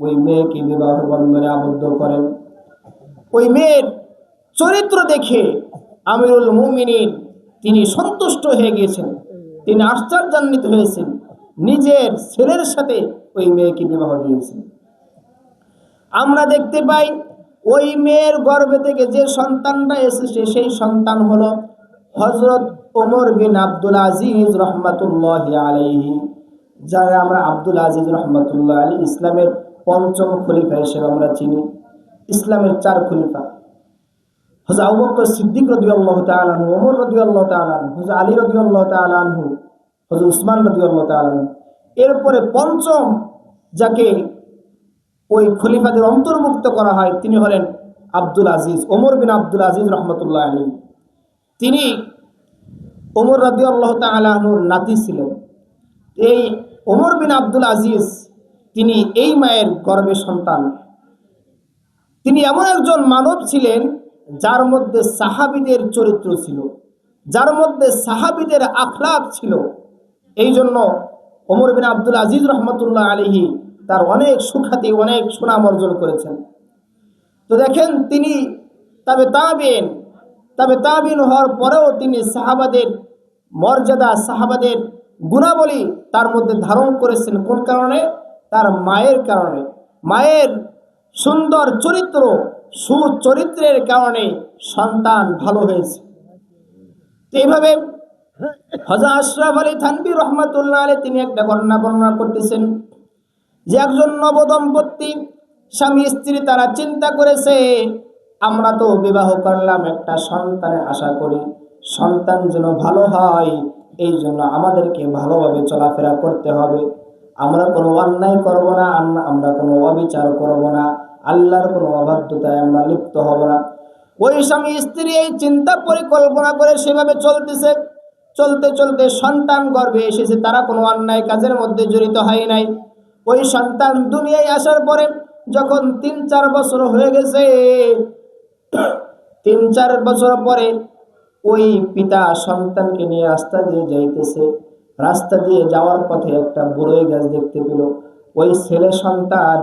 ওই মেয়েকে বিবাহ বন্ধনে আবদ্ধ করেন। ওই মেয়ের চরিত্র দেখে আমিরুল মুমিনিন তিনি সন্তুষ্ট হয়ে গিয়েছেন, তিনি আশ্চর্যান্বিত হয়েছেন, নিজের ছেলের সাথে ওই মেয়েকে বিবাহ দিয়েছেন। আমরা দেখতে পাই ওই মেয়ের গর্ভে থেকে যে সন্তানটা এসেছে, সেই সন্তান হলো হযরত ওমর বিন আব্দুল আজিজ রহমাতুল্লাহি আলাইহি, যারা আমরা আব্দুল আজিজ রহমাতুল্লাহ আলী ইসলামের পঞ্চম খলিফা হিসেবে আমরা চিনি। ইসলামের 4 খলিফা, হযরত আবু বকর সিদ্দিক রাদিয়াল্লাহু তাআলা আনহু, ওমর রাদিয়াল্লাহু তাআলা আনহু, হযরত আলী রাদিয়াল্লাহু তাআলা আনহু, হযরত উসমান রাদিয়াল্লাহু তাআলা আনহু। এরপরে পঞ্চম যাকে ওই খলিফাদের অন্তর্ভুক্ত করা হয়, তিনি হলেন আব্দুল আজিজ, ওমর বিন আব্দুল আজিজ রহমতুল্লাহ আলী। তিনি ওমর রাদিয়াল্লাহু তাআলা আনহুর নাতি ছিলেন। এই ওমর বিন আব্দুল আজিজ তিনি এই মায়ের গর্ভে সন্তান। তিনি এমন একজন মানব ছিলেন যার মধ্যে সাহাবীদের চরিত্র ছিল, যার মধ্যে সাহাবীদের আখলাক ছিল। এই জন্য ওমর বিন আব্দুল আজিজ রহমতুল্লাহ আলাইহি তার অনেক সুখ্যাতি, অনেক সুনাম অর্জন করেছেন। তো দেখেন, তিনি তবে তাবিন হওয়ার পরেও তিনি সাহাবাদের মর্যাদা, সাহাবাদের গুণাবলী তার মধ্যে ধারণ করেছেন। কোন কারণে? তার মায়ের কারণে, মায়ের সুন্দর চরিত্র, সুচরিত্রের কারণে সন্তান ভালো হয়েছে। তো এইভাবে হযরত আশরাফ আলী থানভী রহমাতুল্লাহ আলাইহি তিনি একটা ঘটনা বর্ণনা করতেছেন যে একজন নবদম্পতি স্বামী স্ত্রী তারা চিন্তা করেছে, আমরা তো বিবাহ করলাম, একটা সন্তানের আশা করি, সন্তান যেন ভালো হয়, এই জন্য আমাদেরকে ভালোভাবে চলাফেরা করতে হবে, আমরা কোনো অন্যায় করব না, আমরা কোনো অবিচার করব না, আল্লাহর কোনো অবাধ্যতায় আমরা লিপ্ত হব না। ওই স্বামী স্ত্রী এই চিন্তা পরিকল্পনা করে সেভাবে চলতেছে। চলতে চলতে সন্তান গর্ভে এসেছে, তারা কোনো অন্যায় কাজের মধ্যে জড়িত হয় নাই। ওই সন্তান দুনিয়ায় আসার পরে যখন 3-4 বছর হয়ে গেছে, 3-4 বছর পরে ওই পিতা সন্তানকে নিয়ে রাস্তা দিয়ে যাইতেছে। রাস্তা দিয়ে যাওয়ার পথে একটা বড়ই গাছ দেখতে পেল। ওই ছেলে সন্তান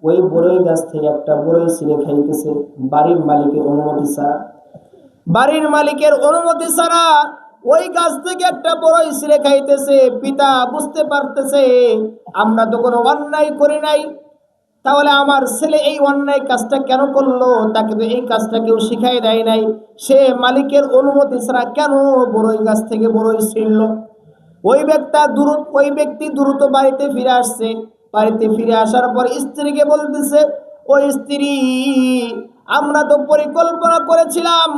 ওই বড়ই গাছ থেকে একটা বড়ই ছিঁড়ে খাইতেছে বাড়ির মালিকের অনুমতি ছাড়া। বাড়ির মালিকের অনুমতি ছাড়া ওই গাছ থেকে একটা বড়ই ছিঁড়ে খাইতেছে। পিতা বুঝতে পারতেছে আমরা তো কোনো অন্যায় করি নাই, তাহলে আমার ছেলে এই অন্যায় কাজটা কেন করলো? তাকে তো এই কাজটা কেউ শিখাই দেয় নাই, সে মালিকের অনুমতি ছাড়া কেন বড়ই গাছ থেকে বড়ই ছিঁড়লো? ওই ব্যক্তি দ্রুত বাড়িতে ফিরে আসছে। বাড়িতে ফিরে আসার পর স্ত্রীকে বলতেছে, ওই স্ত্রী, আমরা তো পরিকল্পনা করেছিলাম,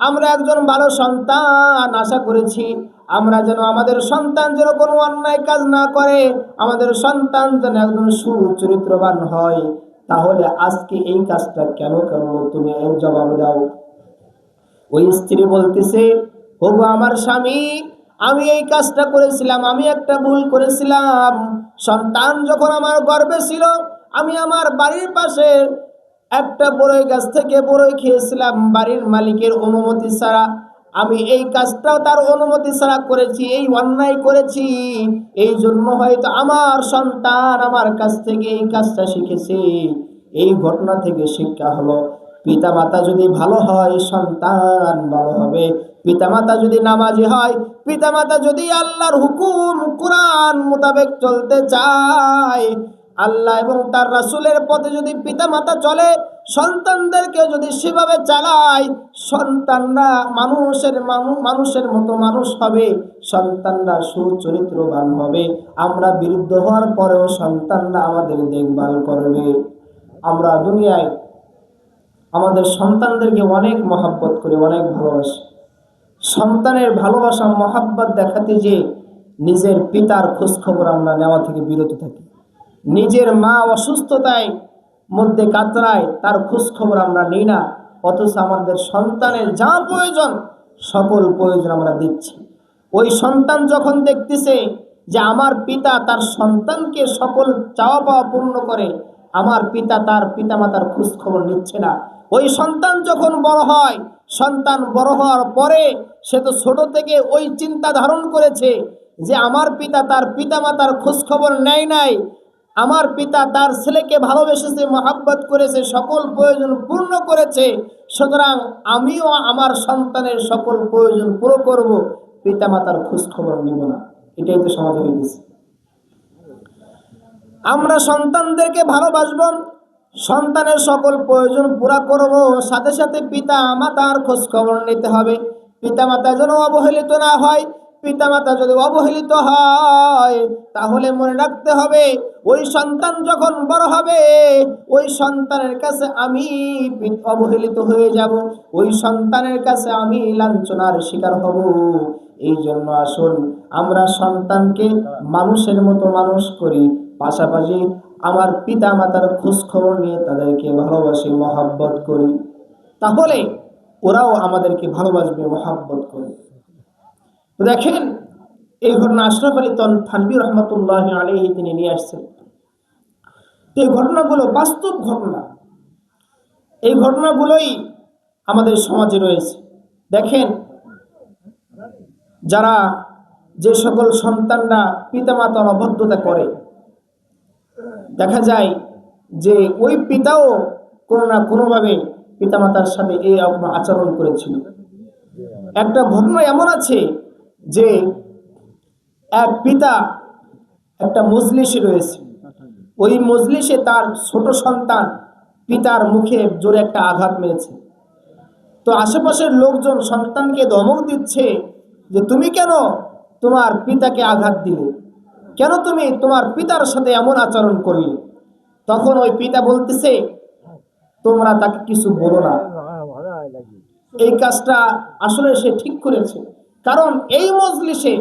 আমরা একজন ভালো সন্তান আশা করেছি, আমরা যেন আমাদের সন্তান যেন কোনো অন্যায় কাজ না করে, আমাদের সন্তান যেন একজন সুচরিত্রবান হয়, তাহলে আজকে এই কাজটা কেন করলো? তুমি এর জবাব দাও। ওই স্ত্রী বলতেছে, ওগো আমার স্বামী, আমি এই কাজটা করেছিলাম, আমি একটা ভুল করেছিলাম। সন্তান যখন আমার গর্ভে ছিল, আমি আমার বাড়ির পাশে একটা বড়ই গাছ থেকে বড়ই খেয়েছিলাম বাড়ির মালিকের অনুমতি ছাড়া। আমি এই কাজটাও তার অনুমতি ছাড়া করেছি, এই অন্যায় করেছি। এই জন্য হয়তো আমার সন্তান আমার কাছ থেকে এই কাজটা শিখেছে। এই ঘটনা থেকে শিক্ষা হলো, পিতামাতা যদি ভালো হয় সন্তান ভালো হবে। পিতামাতা যদি নামাজি হয়, পিতামাতা যদি আল্লাহর হুকুম কোরআন মোতাবেক চলতে চায়, আল্লাহ এবং তার রাসূলের পথে যদি পিতামাতা চলে, সন্তানদেরকে যদি সেভাবে চালায়, সন্তানরা মানুষের মতো মানুষ হবে, সন্তানরা সুচরিত্রবান হবে। আমরা বৃদ্ধ হওয়ার পরেও সন্তানরা আমাদের দেখভাল করবে। আমরা দুনিয়ায় আমাদের সন্তানদেরকে অনেক মহব্বত করি, অনেক ভালোবাসি। সন্তানের ভালোবাসা মহব্বত দেখাতে যে নিজের পিতার খোঁজখবর আমরা নেওয়া থেকে বিরত থাকি। নিজের মা অসুস্থতায় মধ্যে কাতরায়, তার খোঁজখবর আমরা নিই না, অথচ আমাদের সন্তানের যা প্রয়োজন সকল প্রয়োজন আমরা দিচ্ছি। ওই সন্তান যখন দেখতেছে যে আমার পিতা তার সন্তানকে সকল চাওয়া পাওয়া পূর্ণ করে, আমার পিতা তার পিতামাতার খোঁজখবর নিচ্ছে না, ওই সন্তান যখন বড় হয়, সন্তান বড় হওয়ার পরে সে তো ছোট থেকে ওই চিন্তা ধারণ করেছে যে আমার পিতা তার পিতামাতার খোঁজখবর নেয় নাই, আমার পিতা তার ছেলেকে ভালোবেসেছে, মহাব্বত করেছে, সকল প্রয়োজন পূর্ণ করেছে, সুতরাং আমিও আমার সন্তানের সকল প্রয়োজন পুরো করব, পিতামাতার খোঁজখবর নিব না। এটাই তো সমাজ হইতেছে। আমরা সন্তানদেরকে ভালোবাসবো, সন্তানের সকল প্রয়োজন পুরা করব, সাথে সাথে পিতা মাতার খোঁজ খবর নিতে হবে। পিতামাতা যেন অবহেলিত না হয়। পিতামাতা যদি অবহেলিত হয়, তাহলে মনে রাখতে হবে ওই সন্তান যখন বড় হবে, ওই সন্তানের কাছে আমি অবহেলিত হয়ে যাব, ওই সন্তানের কাছে আমি লাঞ্ছনার শিকার হব। এই জন্য আসুন আমরা সন্তানকে মানুষের মতো মানুষ করি, পাশাপাশি আমার পিতা মাতার খোঁজ খবর নিয়ে তাদেরকে ভালোবাসি, মহাব্বত করি, তাহলে ওরাও আমাদেরকে ভালোবাসবে, মহাব্বত করবে। তো দেখেন, এই ঘটনা আশরাফ আলী থানভী রহমাতুল্লাহি আলাইহি তিনি নিয়ে আসছেন। এই ঘটনাগুলো বাস্তব ঘটনা, এই ঘটনাগুলোই আমাদের সমাজে রয়েছে। দেখেন, যারা যে সকল সন্তানরা পিতামাতার অবাধ্যতা করে, দেখা যায় যে ওই পিতাও কোনো না কোনোভাবে পিতামাতার সাথে এই আচরণ করেছিল। একটা ঘটনা এমন আছে যে এক পিতা একটা মজলিসে রয়েছে, ওই মজলিসে তার ছোট সন্তান পিতার মুখে জোরে একটা আঘাত মেরেছে। তো আশেপাশের লোকজন সন্তানকে ধমক দিচ্ছে যে তুমি কেন তোমার পিতাকে আঘাত দিলে, কেন তুমি তোমার পিতার সাথে এমন আচরণ করলে। তখন ওই পিতা বলতেছে তোমরা তাকে কিছু বলো না, এই কাজটা আসলে সে ঠিক করেছে, কারণ এই মজলিসে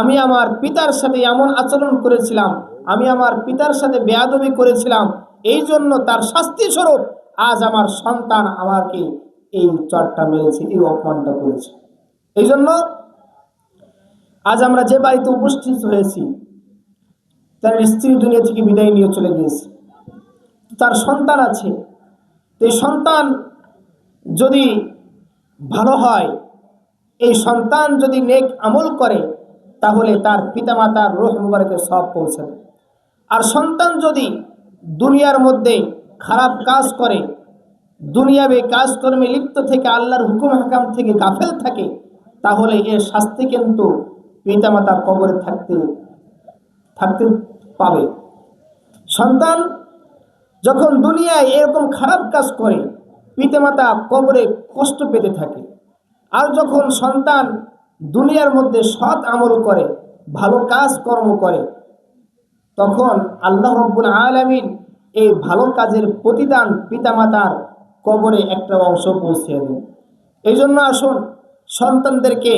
আমি আমার পিতার সাথে এমন আচরণ করেছিলাম, আমি আমার পিতার সাথে বেয়াদবি করেছিলাম, এই জন্য তার শাস্তি স্বরূপ আজ আমার সন্তান আমাকে এই চটটা মেরেছে, এই অপমানটা করেছে। এই জন্য আজ আমরা যে বাড়িতে উপস্থিত হয়েছি, তার স্ত্রী দুনিয়া থেকে বিদায় নিয়ে চলে গিয়েছে, তার সন্তান আছে। এই সন্তান যদি ভালো হয়, এই সন্তান যদি নেক আমল করে, তাহলে তার পিতামাতার রূহ মুবারকের সওয়াব পৌঁছাবে। আর সন্তান যদি দুনিয়ার মধ্যে খারাপ কাজ করে, দুনিয়াবে কাজকর্মে লিপ্ত থেকে, আল্লাহর হুকুম হাকাম থেকে গাফেল থাকে, তাহলে এর শাস্তি কিন্তু পিতামাতার কবরে থাকতে পাবে। সন্তান যখন দুনিয়ায় এরকম খারাপ কাজ করে, পিতামাতা কবরে কষ্ট পেতে থাকে। আর যখন সন্তান দুনিয়ার মধ্যে সৎ আমল করে, ভালো কাজ কর্ম করে, তখন আল্লাহ রাব্বুল আলামিন এই ভালো কাজের প্রতিদান পিতামাতার কবরে একটা অংশ পৌঁছে দেন। এই জন্য আসুন সন্তানদেরকে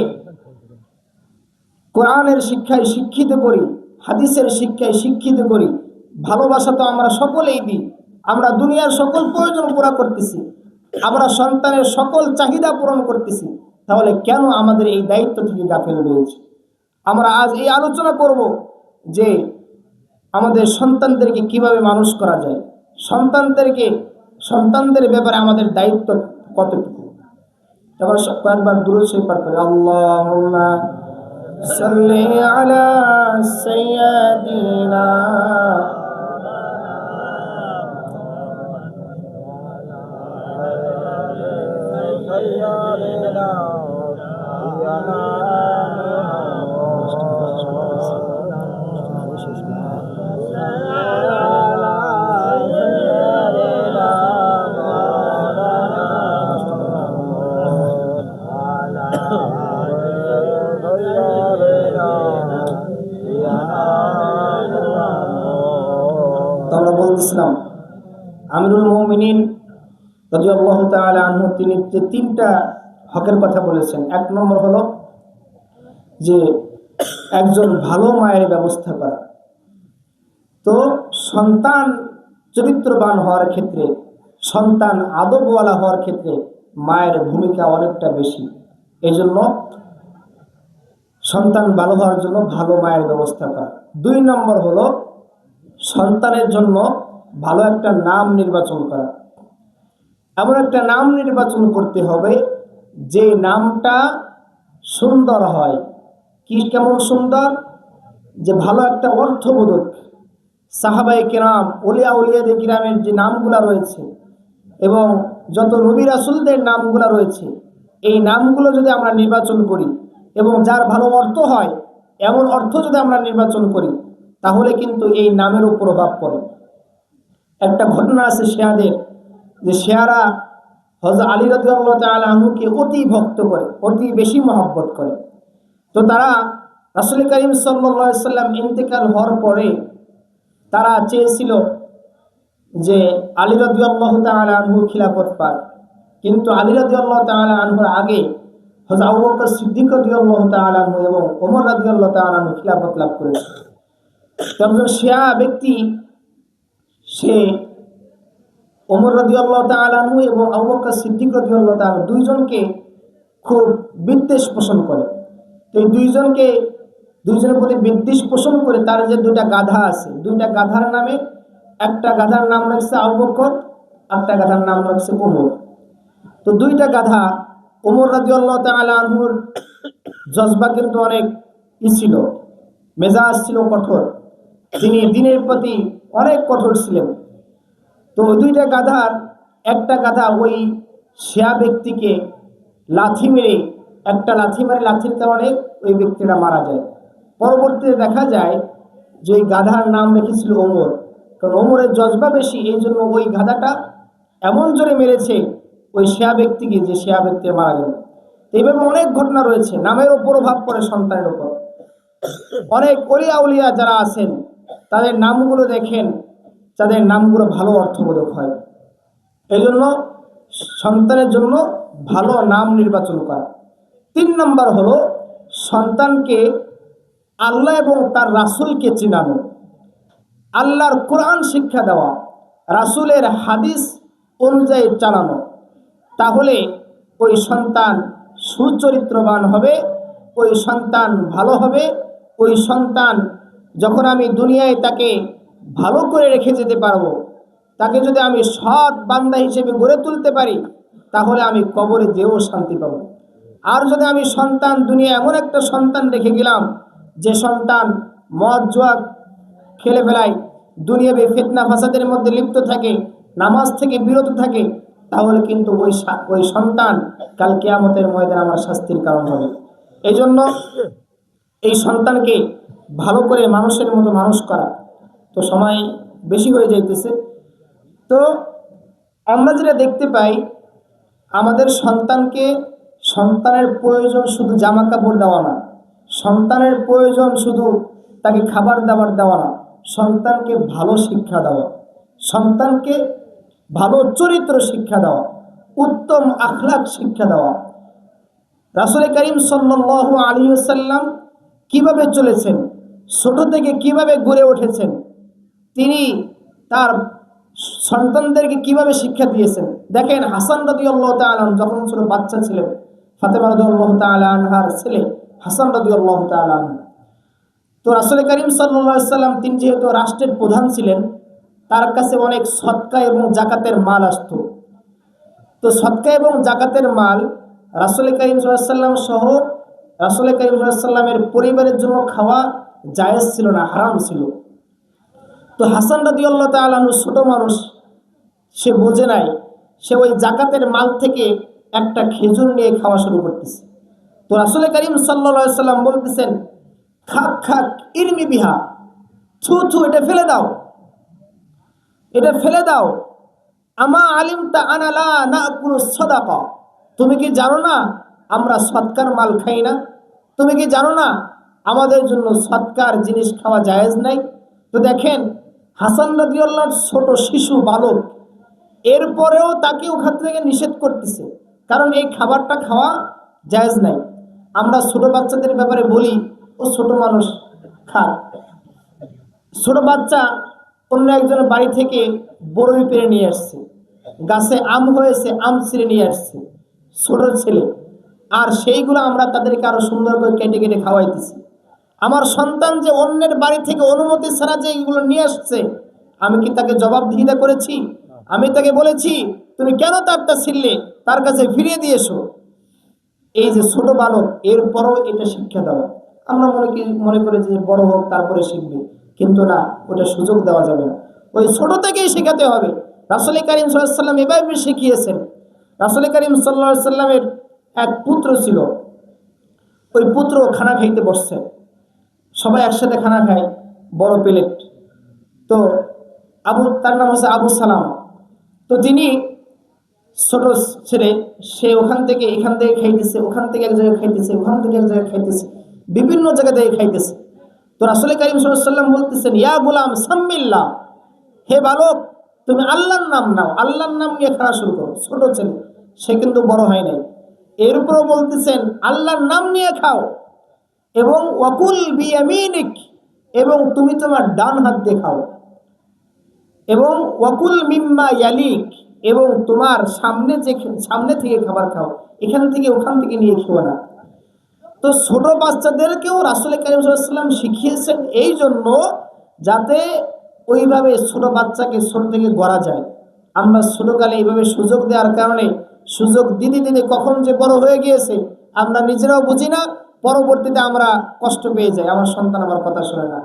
কোরআনের শিক্ষায় শিক্ষিত করি, হাদিসের শিক্ষায় শিক্ষিত করি। ভালোবাসা তো আমরা সকলেই দিই, আমরা দুনিয়ার সকল প্রয়োজন পুরা করতেছি, আমরা সন্তানের সকল চাহিদা পূরণ করতেছি, তাহলে কেন আমাদের এই দায়িত্ব থেকে গাফেল রয়েছে? আমরা আজ এই আলোচনা করব যে আমাদের সন্তানদেরকে কিভাবে মানুষ করা যায়, সন্তানদের ব্যাপারে আমাদের দায়িত্ব কতটুকু। এবার কয়েকবার দুরূদ শরীফ পাঠ করে, আল্লাহুম্মা সাল্লি আলা সাইয়্যিদিনা আমরা বলতেছিলাম আমিরুল মুমিনিন রাদিয়াল্লাহু তাআলা আনহু তিনি যে তিনটা হকের কথা বলেছেন। এক নম্বর হলো যে একজন ভালো মায়ের ব্যবস্থা করা। তো সন্তান চরিত্রবান হওয়ার ক্ষেত্রে, সন্তান আদবওয়ালা হওয়ার ক্ষেত্রে মায়ের ভূমিকা অনেকটা বেশি। এই জন্য সন্তান ভালো হওয়ার জন্য ভালো মায়ের ব্যবস্থা করা। দুই নম্বর হলো সন্তানের জন্য ভালো একটা নাম নির্বাচন করা। এমন একটা নাম নির্বাচন করতে হবে যে নামটা সুন্দর হয়। কেমন সুন্দর? যে ভালো একটা অর্থবোধক। সাহাবায়ে কেরাম, উলিয়াদের কিরামের যে নামগুলা রয়েছে এবং যত নবী রাসূলদের নামগুলা রয়েছে, এই নামগুলো যদি আমরা নির্বাচন করি এবং যার ভালো অর্থ হয় এমন অর্থ যদি আমরা নির্বাচন করি, তাহলে কিন্তু এই নামেরও প্রভাব পড়ে। একটা ঘটনা আছে শিয়াদের, যে শিয়ারা হযরত আলী রাদিয়াল্লাহু তাআলা আনহুকে অতি ভক্ত করে, অতি বেশি মহব্বত করে। তো তারা রাসূল করিম সাল্লাল্লাহু আলাইহি সাল্লাম ইন্তেকাল হওয়ার পরে তারা চেয়েছিল যে আলী রাদিয়াল্লাহু তাআলা আনহু খিলাফত পায়, কিন্তু আলী রাদিয়াল্লাহু তাআলা আনহুর আগে হযরত আবু বকর সিদ্দিক রাদিয়াল্লাহু তাআলা আনহু এবং ওমর রাদিয়াল্লাহু তাআলা আনহু খিলাফত লাভ করেছে। একজন শিয়া ব্যক্তি সে ওমর রাদিয়াল্লাহু তাআলা আনহু এবং আবু বকর সিদ্দিক রাদিয়াল্লাহু তাআলা দুইজনকে খুব বিদ্বেষ পোষণ করে। তো এই দুইজনের প্রতি বিদ্বেষ পোষণ করে তার যে দুইটা গাধা আছে, দুইটা গাধার নামে, একটা গাধার নাম রাখছে আবু বকর, একটা গাধার নাম রাখছে ওমর। তো দুইটা গাধা, ওমর রাদিয়াল্লাহু তাআলা আনহুর জজবা কিন্তু অনেক ছিল, মেজাজ ছিল কঠোর, তিনি দিনের প্রতি অনেক কঠোর ছিলেন। তো ওই দুইটা গাধার একটা গাধা ওই শিয়া ব্যক্তিকে লাথি মেরে, একটা লাথি মারে, লাথির কারণে ওই ব্যক্তিটা মারা যায়। পরবর্তীতে দেখা যায় যে ওই গাধার নাম রেখেছিল ওমর, কারণ ওমরের জজবা বেশি, এই জন্য ওই গাধাটা এমন জোরে মেরেছে ওই শেয়া ব্যক্তিকে যে শেয়া ব্যক্তি মারা গেল। এইভাবে অনেক ঘটনা রয়েছে। নামের ওপরও ভাব পড়ে, সন্তানের ওপর। অনেক অলিয়া উলিয়া যারা আছেন তাদের নামগুলো দেখেন, তাদের নামগুলো ভালো অর্থবোধক হয়। এই জন্য সন্তানের জন্য ভালো নাম নির্বাচন করা। 3 নম্বর হলো সন্তানকে আল্লাহ এবং তার রাসূলকে চিনানো, আল্লাহর কোরআন শিক্ষা দেওয়া, রাসূলের হাদিস অনুযায়ী চালানো। তাহলে ওই সন্তান সুচরিত্রবান হবে, ওই সন্তান ভালো হবে। ওই সন্তান যখন আমি দুনিয়ায় তাকে ভালো করে রেখে যেতে পারবো, তাকে যদি আমি সৎ বান্দা হিসেবে গড়ে তুলতে পারি, তাহলে আমি কবরে যেও শান্তি পাবো। আর যদি আমি সন্তান দুনিয়া এমন একটা সন্তান রেখে গেলাম যে সন্তান মদ জুয়া খেলে ফেলায়, দুনিয়াবি ফিতনা ফাসাদের মধ্যে লিপ্ত থাকে, নামাজ থেকে বিরত থাকে, তাহলে কিন্তু ওই সন্তান কাল কিয়ামতের ময়দানে আমার শাস্তির কারণ হবে। এই জন্য এই সন্তানকে ভালো করে মানুষের মতো মানুষ করা। তো সময় বেশি হয়ে যাইতেছে। তো আমরা যেটা দেখতে পাই, আমাদের সন্তানের প্রয়োজন শুধু জামা কাপড় দেওয়া না, সন্তানের প্রয়োজন শুধু তাকে খাবার দাবার দেওয়া না, সন্তানকে ভালো শিক্ষা দেওয়া, সন্তানকে ভালো চরিত্র শিক্ষা দেওয়া, উত্তম আখলাক শিক্ষা দেওয়া। রাসূল করিম সাল্লাল্লাহু আলাইহি ওয়াসাল্লাম কিভাবে চলেছেন, ছোট থেকে কিভাবে গড়ে উঠেছেন, তিনি তার সন্তানদেরকে কিভাবে শিক্ষা দিয়েছেন। দেখেন, হাসান রাদিয়াল্লাহু তাআলা যখন ছোট বাচ্চা ছিলেন, ফাতেমা রাদিয়াল্লাহু তাআলা আনহার ছেলে হাসান রাদিয়াল্লাহু তাআলা আনহু, তো রাসূল করিম সাল্লাল্লাহু আলাইহি ওয়াসাল্লাম তিনি যেহেতু রাষ্ট্রের প্রধান ছিলেন, তার কাছে অনেক সদকা এবং জাকাতের মাল আসতো। তো সদকা এবং জাকাতের মাল রাসূল করিম সাল্লাল্লাহু আলাইহি ওয়াসাল্লাম সহ রাসূল করিম সাল্লাল্লাহু আলাইহি ওয়াসাল্লামের পরিবারের জন্য খাওয়া জায়েজ ছিল না, হারাম ছিল। তো হাসান রাদিয়াল্লাহু তাআলা আনহু ছোট মানুষ, সে বোঝে নাই, সে ওই জাকাতের মাল থেকে একটা খেজুর নিয়ে খাওয়া শুরু করতেছে। তো রাসূল করিম সাল্লাল্লাহু আলাইহি ওয়াসাল্লাম বলতেছেন, খাক খাক ইরমি বিহা, থু থু, এটা ফেলে দাও, এটা ফেলে দাও। আমা আলিমতা আনা লা নাকুলু সাদাকা, তুমি কি জানো না আমরা সদকার মাল খাই না? তুমি কি জানো না আমাদের জন্য সদকার জিনিস খাওয়া জায়েজ নাই? তো দেখেন, হাসান রাদিয়াল্লাহু ছোট শিশু বালক, এরপরেও তাকে ওখান থেকে নিষেধ করতেছে, কারণ এই খাবারটা খাওয়া জায়েজ নাই। আমরা ছোট বাচ্চাদের ব্যাপারে বলি, ও ছোট মানুষ খাক। ছোট বাচ্চা অন্য একজনের বাড়ি থেকে বড়ই পেরে নিয়ে আসছে, গাছে আম হয়েছে, আম ছিঁড়ে নিয়ে আসছে ছোট ছেলে, আর সেইগুলো আমরা তাদেরকে আরো সুন্দর করে কেটে কেটে খাওয়াইতেছি। আমার সন্তান যে অন্যের বাড়ি থেকে অনুমতি ছাড়া যে এগুলো নিয়ে আসছে, আমি কি তাকে জবাবদিহিতা করেছি? আমি তাকে বলেছি তুমি কেন তারটা ছিঁড়লে, তার কাছে ফিরিয়ে দিয়ে এসো। এই যে ছোট বালক, এরপরও এটা শিক্ষা দেওয়া। আমরা মনে করি যে বড় হোক তারপরে শিখবে, কিন্তু না, ওটা সুযোগ দেওয়া যাবে না, ওই ছোট থেকেই শেখাতে হবে। রাসূল করিম সাল্লাল্লাহু আলাইহি ওয়াসাল্লাম এভাবে শিখিয়েছেন। রাসূল করিম সাল্লাল্লাহু আলাইহি ওয়াসাল্লামের এক পুত্র ছিল, ওই পুত্র খানা খাইতে বসছে, সবাই একসাথে খানা খায়, বড় প্লেট। তো তার নাম হচ্ছে আবু সালাম। তো তিনি ছোট ছেলে, সে ওখান থেকে এখান থেকে খাইতেছে, ওখান থেকে এক জায়গায় খাইতেছে, ওখান থেকে এক জায়গায় খাইতেছে, বিভিন্ন জায়গা থেকে খাইতেছে। তো রাসূল করিম সাল্লাল্লাহু আলাইহি ওয়াসাল্লাম বলতেছেন, ইয়া গোলাম সাম্মিল্লাহ, হে বালক তুমি আল্লাহর নাম নাও, আল্লাহর নাম নিয়ে খাওয়া শুরু করো। ছোট ছেলে, সে কিন্তু বড় হয় নাই। এর উপরও বলতেছেন আল্লাহর নাম নিয়ে খাও, এবং ওয়াকুল বিয়ামিনিক, এবং তুমি তোমার ডান হাত দিয়ে খাও, এবং ওয়াকুল মিম্মা ইয়ালিক, এবং তোমার সামনে থেকে খাবার খাও, এখান থেকে ওখান থেকে নিয়ে খেও না। তো ছোট বাচ্চাদেরকেও রাসূল করিম সাল্লাল্লাহু আলাইহি ওয়াসাল্লাম শিখিয়েছেন এই জন্য, যাতে ওইভাবে ছোট বাচ্চাকে ছোট থেকে গড়া যায়। আমরা ছোটকালে এইভাবে সুযোগ দেওয়ার কারণে, সুযোগ দিতে দিতে কখন যে বড় হয়ে গিয়েছে আমরা নিজেরাও বুঝি না, পরবর্তীতে আমরা কষ্ট পেয়ে যাই, আমার সন্তান আমার কথা শোনে না,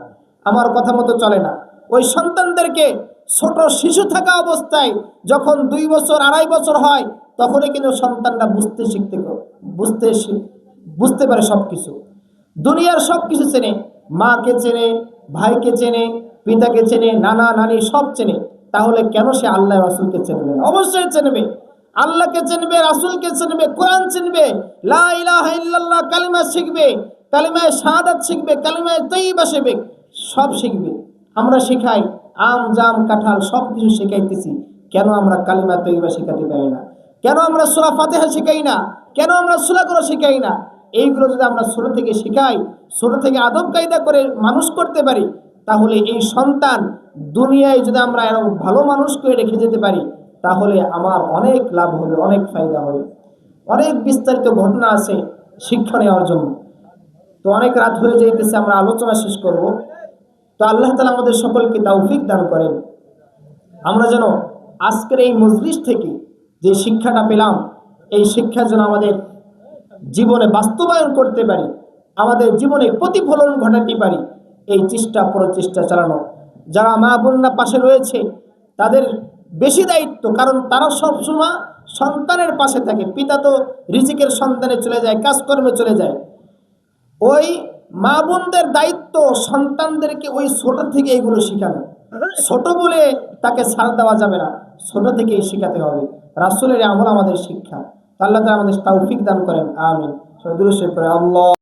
আমার কথা মতো চলে না। ওই সন্তানদেরকে ছোট শিশু থাকা অবস্থায় যখন 2 বছর 2.5 বছর হয়, তখনই কিন্তু সন্তানরা বুঝতে পারে সব কিছু, দুনিয়ার সব কিছু চেনে, মাকে চেনে, ভাইকে চেনে, পিতাকে চেনে, নানা নানি সব চেনে, তাহলে কেন সে আল্লাহ রাসূলকে চিনবে না? অবশ্যই চিনবে, আল্লাহকে চিনবে, রাসূলকে চিনবে, কোরআন চিনবে, লা ইলাহা ইল্লাল্লাহ কালিমা শিখবে, কালিমায়ে শাহাদাত শিখবে, কালিমায়ে তাইয়্যিবা শিখবে, সব শিখবে। আমরা শেখাই আম জাম কাঁঠাল সব কিছু শেখাইতেছি, কেন আমরা কালিমা তাইয়্যিবা শেখাতে পারি না? কেন আমরা সূরা ফাতিহা শেখাই না? কেন আমরা সূরাগুলো শেখাই না? এইগুলো যদি আমরা ছোট থেকে শেখাই, ছোট থেকে আদব কায়দা করে মানুষ করতে পারি, তাহলে এই সন্তান দুনিয়ায় যদি আমরা এরকম ভালো মানুষ করে রেখে যেতে পারি, তাহলে আমার অনেক লাভ হবে, অনেক ফায়দা হবে। অনেক বিস্তারিত ঘটনা আছে শিক্ষা নেওয়ার জন্য। তো অনেক রাত হয়ে যাইতেছে, আমরা আলোচনা শেষ করব। তো আল্লাহ তাআলা আমাদের সকলকে তৌফিক দান করেন, আমরা যেন আজকের এই মজলিস থেকে যে শিক্ষাটা পেলাম, এই শিক্ষা যেন আমাদের জীবনে বাস্তবায়ন করতে পারি, আমাদের জীবনে প্রতিফলন ঘটাতে পারি, এই চেষ্টা প্রচেষ্টা চালানো। যারা মা বোনরা পাশে রয়েছে তাদের বেশি দায়িত্ব, কারণ তারা সবসময় সন্তানের পাশে থাকে। পিতা তো রিজিকের সন্তানে চলে যায়, কাজকর্মে চলে যায়। ওই মা বোনদের দায়িত্ব সন্তানদেরকে ওই ছোট থেকে এগুলো শেখানো। ছোট বলে তাকে ছাড় দেওয়া যাবে না, ছোট থেকেই শেখাতে হবে। রাসূলের আমল আমাদের শিক্ষা। আল্লাহ তাআলা আমাদের তৌফিক দান করেন, আমিন। সবাই দুরূদ শরীফ পড়ে আল্লাহ।